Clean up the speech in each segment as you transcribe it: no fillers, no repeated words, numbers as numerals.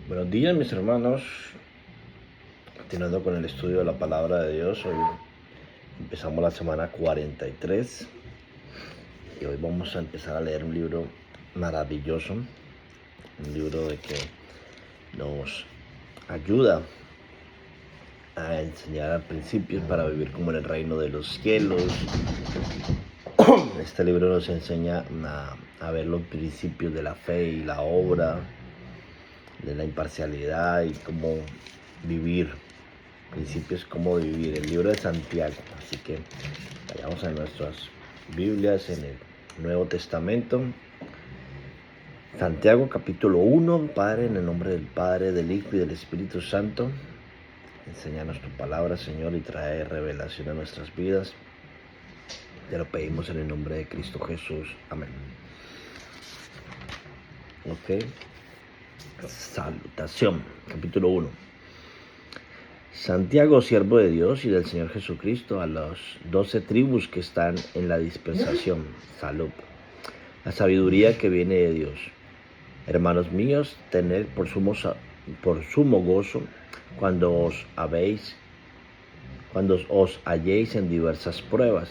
Buenos días, mis hermanos. Continuando con el estudio de la palabra de Dios, hoy empezamos la semana 43 y hoy vamos a empezar a leer un libro maravilloso, un libro de que nos ayuda a enseñar principios para vivir como en el reino de los cielos. Este libro nos enseña a ver los principios de la fe y la obra, de la imparcialidad y cómo vivir. Principios cómo vivir, el libro de Santiago. Así que vayamos a nuestras Biblias en el Nuevo Testamento. Santiago capítulo 1. Padre, en el nombre del Padre, del Hijo y del Espíritu Santo, enséñanos tu palabra, Señor, y trae revelación a nuestras vidas. Te lo pedimos en el nombre de Cristo Jesús. Amén. Ok. Salutación. Capítulo 1. Santiago, siervo de Dios y del Señor Jesucristo, a las 12 tribus que están en la dispensación. Salud. La sabiduría que viene de Dios. Hermanos míos, tened por sumo gozo cuando os halléis en diversas pruebas,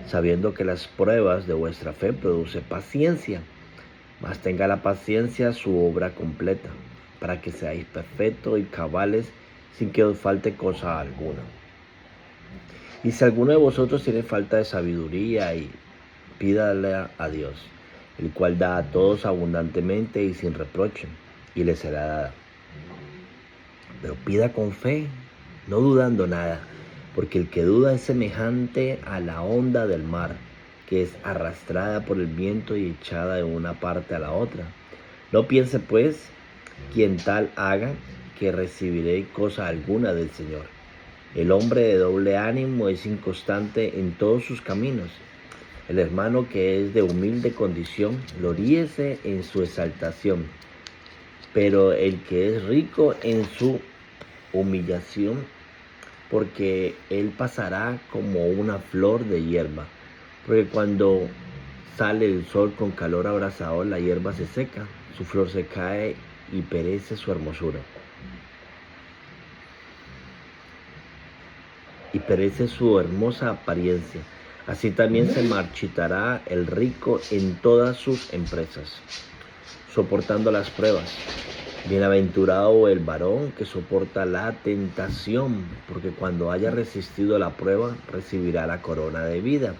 sabiendo que las pruebas de vuestra fe producen paciencia. Mas tenga la paciencia su obra completa, para que seáis perfectos y cabales, sin que os falte cosa alguna. Y si alguno de vosotros tiene falta de sabiduría, pídale a Dios, el cual da a todos abundantemente y sin reproche, y le será dada. Pero pida con fe, no dudando nada, porque el que duda es semejante a la onda del mar, que es arrastrada por el viento y echada de una parte a la otra. No piense pues quien tal haga, que recibiré cosa alguna del Señor. El hombre de doble ánimo es inconstante en todos sus caminos. El hermano que es de humilde condición, gloríese en su exaltación, pero el que es rico en su humillación, porque él pasará como una flor de hierba. Porque cuando sale el sol con calor abrasador, la hierba se seca, su flor se cae y perece su hermosura. Y perece su hermosa apariencia. Así también se marchitará el rico en todas sus empresas, soportando las pruebas. Bienaventurado el varón que soporta la tentación, porque cuando haya resistido la prueba, recibirá la corona de vida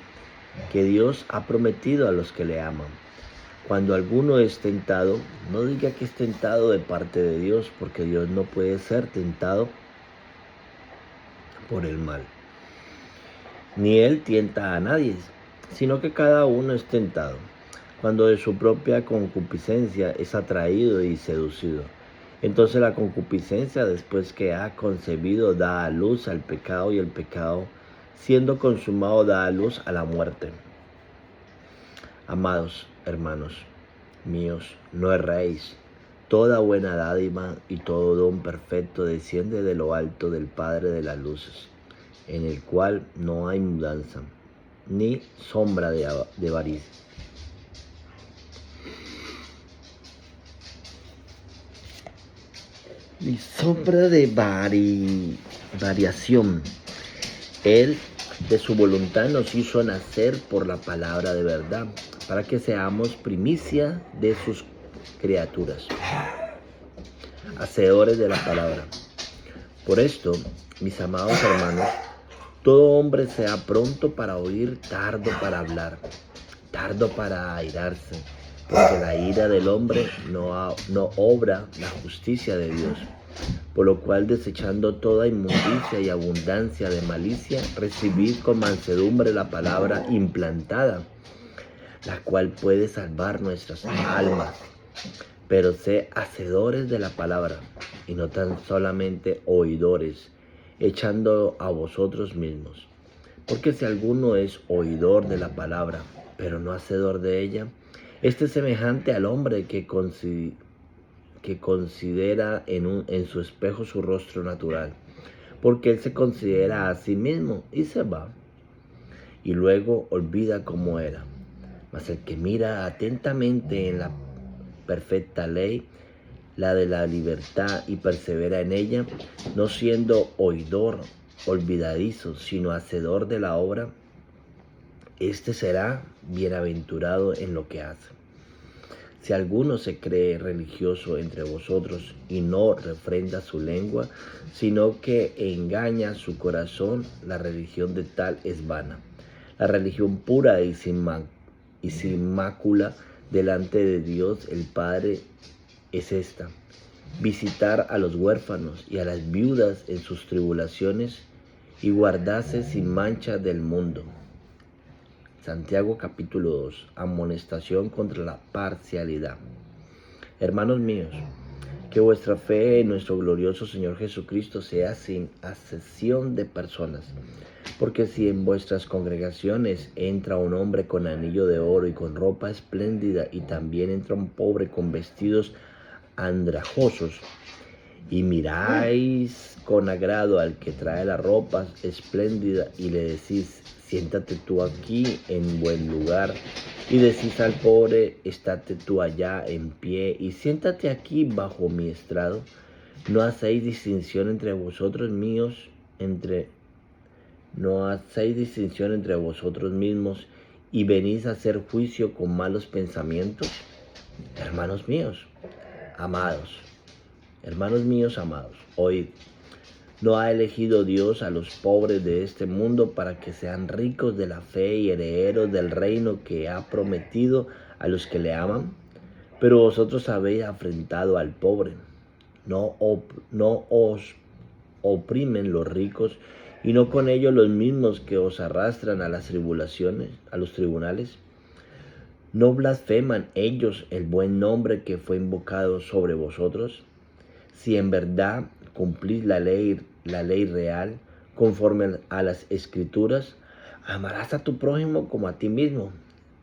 que Dios ha prometido a los que le aman. Cuando alguno es tentado, no diga que es tentado de parte de Dios, porque Dios no puede ser tentado por el mal, ni él tienta a nadie, sino que cada uno es tentado cuando de su propia concupiscencia es atraído y seducido. Entonces la concupiscencia, después que ha concebido, da a luz al pecado, y el pecado, siendo consumado, da a luz a la muerte. Amados hermanos míos, no erréis. Toda buena dádiva y todo don perfecto desciende de lo alto del Padre de las luces, en el cual no hay mudanza, ni sombra de variación. Ni sombra de variación. Él de su voluntad nos hizo nacer por la palabra de verdad, para que seamos primicia de sus criaturas, hacedores de la palabra. Por esto, mis amados hermanos, todo hombre sea pronto para oír, tardo para hablar, tardo para airarse, porque la ira del hombre no obra la justicia de Dios. Por lo cual, desechando toda inmundicia y abundancia de malicia, recibid con mansedumbre la palabra implantada, la cual puede salvar nuestras almas. Pero sé hacedores de la palabra, y no tan solamente oidores, echando a vosotros mismos. Porque si alguno es oidor de la palabra, pero no hacedor de ella, este es semejante al hombre que considera en su espejo su rostro natural, porque él se considera a sí mismo y se va, y luego olvida cómo era. Mas el que mira atentamente en la perfecta ley, la de la libertad, y persevera en ella, no siendo oidor olvidadizo, sino hacedor de la obra, este será bienaventurado en lo que hace. Si alguno se cree religioso entre vosotros y no refrenda su lengua, sino que engaña su corazón, la religión de tal es vana. La religión pura y sin mácula delante de Dios el Padre es esta: visitar a los huérfanos y a las viudas en sus tribulaciones y guardarse sin mancha del mundo. Santiago capítulo 2. Amonestación contra la parcialidad. Hermanos míos, que vuestra fe en nuestro glorioso Señor Jesucristo sea sin acepción de personas. Porque si en vuestras congregaciones entra un hombre con anillo de oro y con ropa espléndida, y también entra un pobre con vestidos andrajosos, y miráis con agrado al que trae la ropa espléndida y le decís: siéntate tú aquí en buen lugar, y decís al pobre: estate tú allá en pie y siéntate aquí bajo mi estrado, ¿no hacéis distinción entre vosotros mismos y venís a hacer juicio con malos pensamientos? Hermanos míos amados, oíd. ¿No ha elegido Dios a los pobres de este mundo para que sean ricos de la fe y herederos del reino que ha prometido a los que le aman? Pero vosotros habéis afrentado al pobre. ¿No os oprimen los ricos, y no con ellos los mismos que os arrastran a las tribulaciones, a los tribunales? ¿No blasfeman ellos el buen nombre que fue invocado sobre vosotros? Si en verdad cumplís la ley real, conforme a las Escrituras: amarás a tu prójimo como a ti mismo.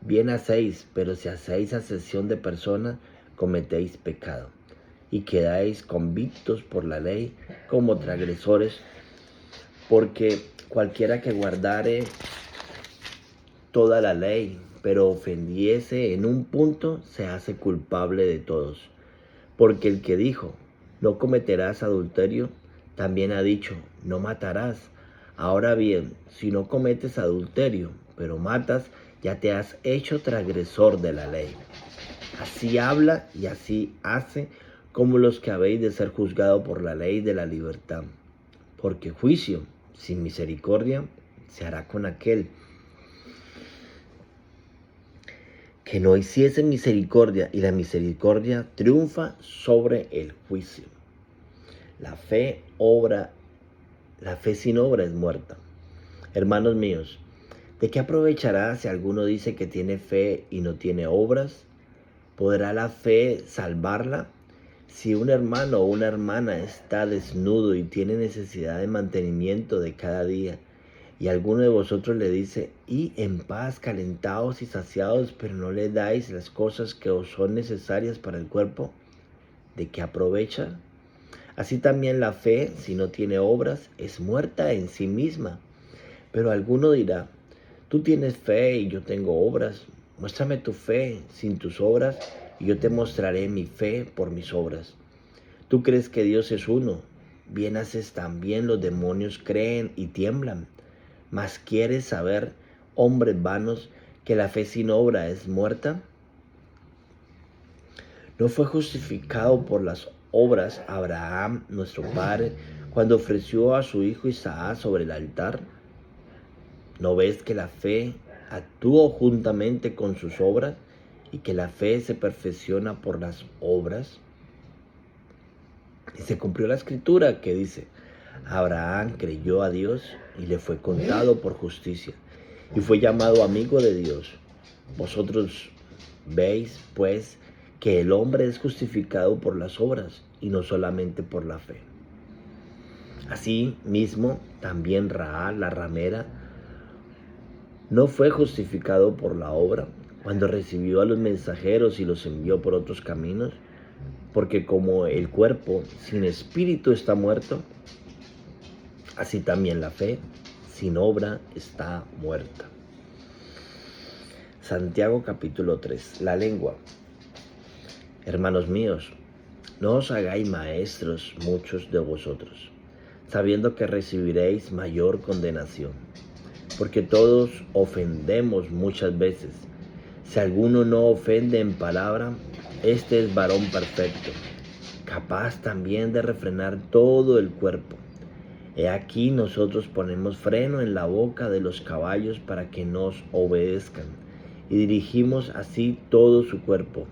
Bien hacéis, pero si hacéis acepción de persona, cometéis pecado, y quedáis convictos por la ley como transgresores, porque cualquiera que guardare toda la ley, pero ofendiese en un punto, se hace culpable de todos. Porque el que dijo: no cometerás adulterio, también ha dicho: no matarás. Ahora bien, si no cometes adulterio, pero matas, ya te has hecho transgresor de la ley. Así habla y así hace como los que habéis de ser juzgados por la ley de la libertad. Porque juicio sin misericordia se hará con aquel que no hiciese misericordia, y la misericordia triunfa sobre el juicio. La fe sin obra es muerta. Hermanos míos, ¿de qué aprovechará si alguno dice que tiene fe y no tiene obras? ¿Podrá la fe salvarla? Si un hermano o una hermana está desnudo y tiene necesidad de mantenimiento de cada día, y alguno de vosotros le dice: y en paz, calentados y saciados, pero no le dais las cosas que os son necesarias para el cuerpo, ¿de qué aprovecha? Así también la fe, si no tiene obras, es muerta en sí misma. Pero alguno dirá: tú tienes fe y yo tengo obras. Muéstrame tu fe sin tus obras, y yo te mostraré mi fe por mis obras. Tú crees que Dios es uno, bien haces también los demonios creen y tiemblan. Mas ¿quieres saber, hombres vanos, que la fe sin obra es muerta? ¿No fue justificado por las obras Abraham, nuestro padre, cuando ofreció a su hijo Isaac sobre el altar? ¿No ves que la fe actuó juntamente con sus obras, y que la fe se perfecciona por las obras? Y se cumplió la escritura que dice: Abraham creyó a Dios y le fue contado por justicia, y fue llamado amigo de Dios. Vosotros veis, pues, que el hombre es justificado por las obras y no solamente por la fe. Así mismo, también Rahab, la ramera, no fue justificado por la obra cuando recibió a los mensajeros y los envió por otros caminos, porque como el cuerpo sin espíritu está muerto, así también la fe sin obra está muerta. Santiago capítulo 3. La lengua. Hermanos míos, No os hagáis maestros muchos de vosotros, sabiendo que recibiréis mayor condenación, porque todos ofendemos muchas veces. Si alguno no ofende en palabra, este es varón perfecto, capaz también de refrenar todo el cuerpo. He aquí nosotros ponemos freno en la boca de los caballos para que nos obedezcan, y dirigimos así todo su cuerpo.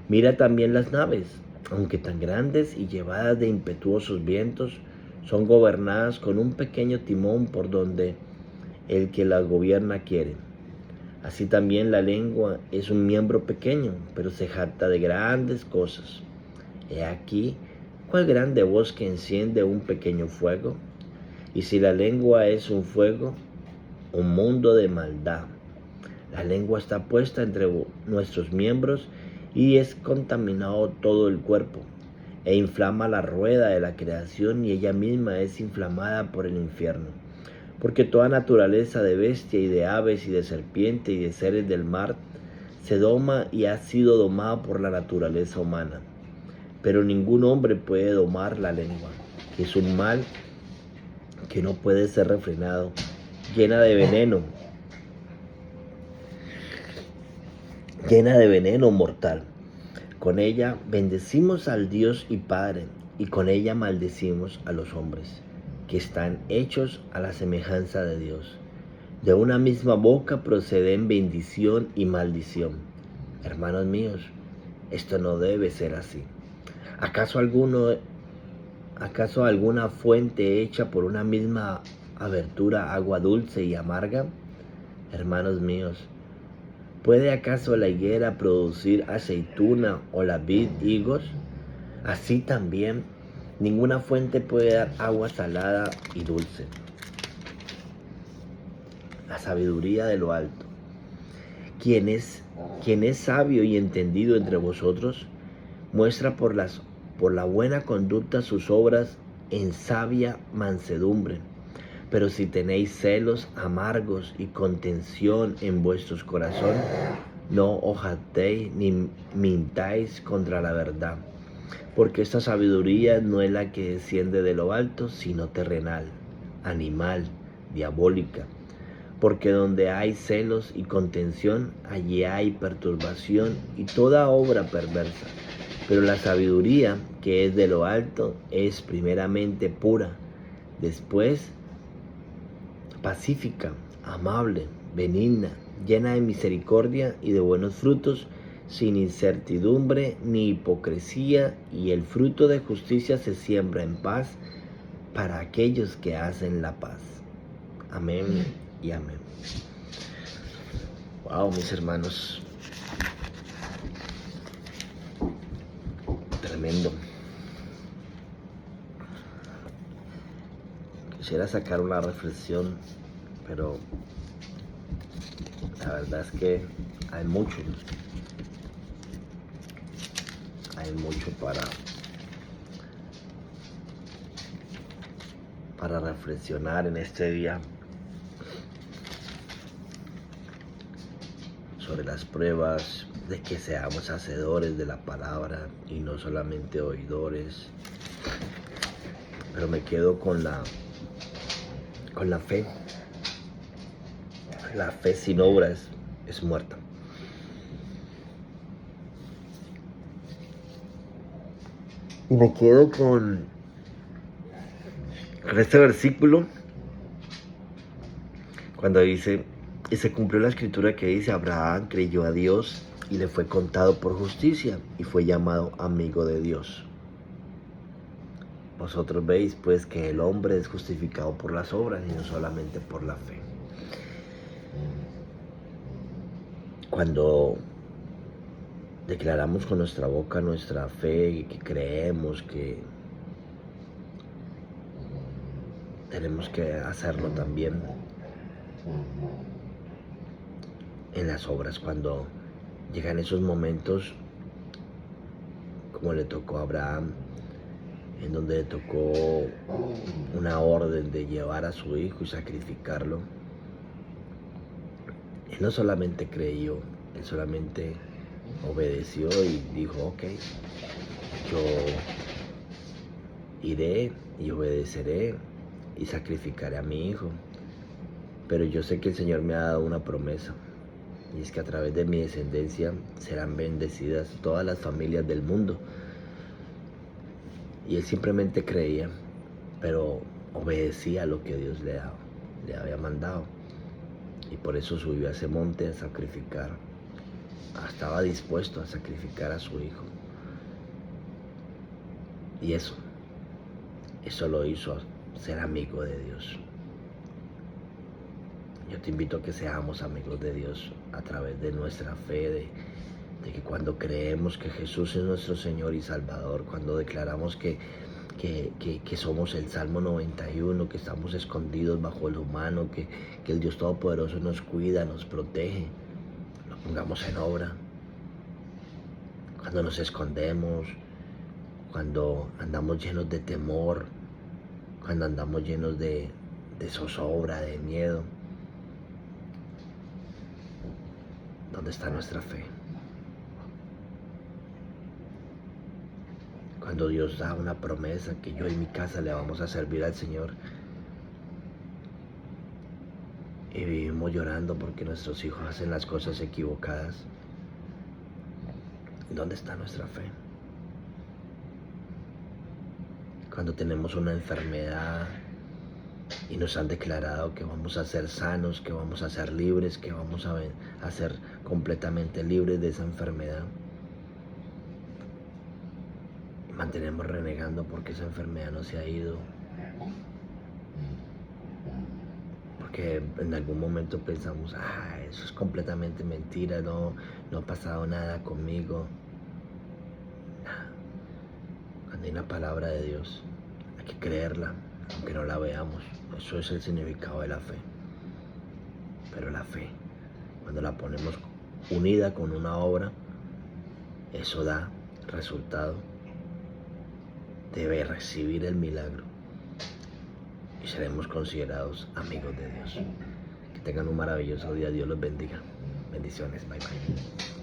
Mira también las naves, aunque tan grandes y llevadas de impetuosos vientos, son gobernadas con un pequeño timón por donde el que las gobierna quiere. Así también la lengua es un miembro pequeño, pero se jacta de grandes cosas. He aquí cuál grande bosque enciende un pequeño fuego. Y si la lengua es un fuego, un mundo de maldad. La lengua está puesta entre nuestros miembros y es contaminado todo el cuerpo, e inflama la rueda de la creación, y ella misma es inflamada por el infierno. Porque toda naturaleza de bestia y de aves y de serpiente y de seres del mar se doma y ha sido domada por la naturaleza humana. Pero ningún hombre puede domar la lengua, que es un mal que no puede ser refrenado, llena de veneno mortal. Con ella bendecimos al Dios y Padre, y con ella maldecimos a los hombres, que están hechos a la semejanza de Dios. De una misma boca proceden bendición y maldición. Hermanos míos, esto no debe ser así. ¿Acaso alguna fuente hecha por una misma abertura agua dulce y amarga? Hermanos míos, ¿puede acaso la higuera producir aceituna o la vid higos? Así también, ninguna fuente puede dar agua salada y dulce. La sabiduría de lo alto. Quien es sabio y entendido entre vosotros, muestra por la buena conducta sus obras en sabia mansedumbre. Pero si tenéis celos amargos y contención en vuestros corazones, no os jactéis ni mintáis contra la verdad, porque esta sabiduría no es la que desciende de lo alto, sino terrenal, animal, diabólica. Porque donde hay celos y contención, allí hay perturbación y toda obra perversa. Pero la sabiduría que es de lo alto es primeramente pura, después pacífica, amable, benigna, llena de misericordia y de buenos frutos, sin incertidumbre ni hipocresía, y el fruto de justicia se siembra en paz para aquellos que hacen la paz. Amén y amén. Wow, mis hermanos. Tremendo. Quisiera sacar una reflexión, pero la verdad es que hay mucho para reflexionar en este día sobre las pruebas, de que seamos hacedores de la palabra y no solamente oidores. Pero me quedo con la fe. La fe sin obras es muerta. Y me quedo con este versículo cuando dice: y se cumplió la escritura que dice: Abraham creyó a Dios y le fue contado por justicia, y fue llamado amigo de Dios. Vosotros veis pues que el hombre es justificado por las obras y no solamente por la fe. Cuando declaramos con nuestra boca nuestra fe y que creemos, que tenemos que hacerlo también en las obras. Cuando llegan esos momentos, como le tocó a Abraham, en donde le tocó una orden de llevar a su hijo y sacrificarlo, él no solamente creyó, él solamente obedeció y dijo: ok, Yo iré y obedeceré y sacrificaré a mi hijo. Pero yo sé que el Señor me ha dado una promesa, y es que a través de mi descendencia serán bendecidas todas las familias del mundo. Y él simplemente creía, pero obedecía a lo que Dios le había mandado. Y por eso subió a ese monte a sacrificar. Estaba dispuesto a sacrificar a su hijo. Y eso lo hizo ser amigo de Dios. Yo te invito a que seamos amigos de Dios a través de nuestra fe, de que cuando creemos que Jesús es nuestro Señor y Salvador, cuando declaramos que somos el Salmo 91, que estamos escondidos bajo el humano, que el Dios Todopoderoso nos cuida, nos protege, lo pongamos en obra. Cuando nos escondemos, cuando andamos llenos de temor, cuando andamos llenos de zozobra, de miedo, ¿dónde está nuestra fe? Cuando Dios da una promesa que yo y mi casa le vamos a servir al Señor y vivimos llorando porque nuestros hijos hacen las cosas equivocadas, ¿dónde está nuestra fe? Cuando tenemos una enfermedad y nos han declarado que vamos a ser sanos, que vamos a ser libres, que vamos a ser completamente libres de esa enfermedad, mantenemos renegando porque esa enfermedad no se ha ido, porque en algún momento pensamos, eso es completamente mentira, no ha pasado nada conmigo. Cuando hay una palabra de Dios, hay que creerla, aunque no la veamos. Eso es el significado de la fe. Pero la fe, cuando la ponemos unida con una obra, eso da resultado. Debe recibir el milagro y seremos considerados amigos de Dios. Que tengan un maravilloso día. Dios los bendiga. Bendiciones. Bye bye.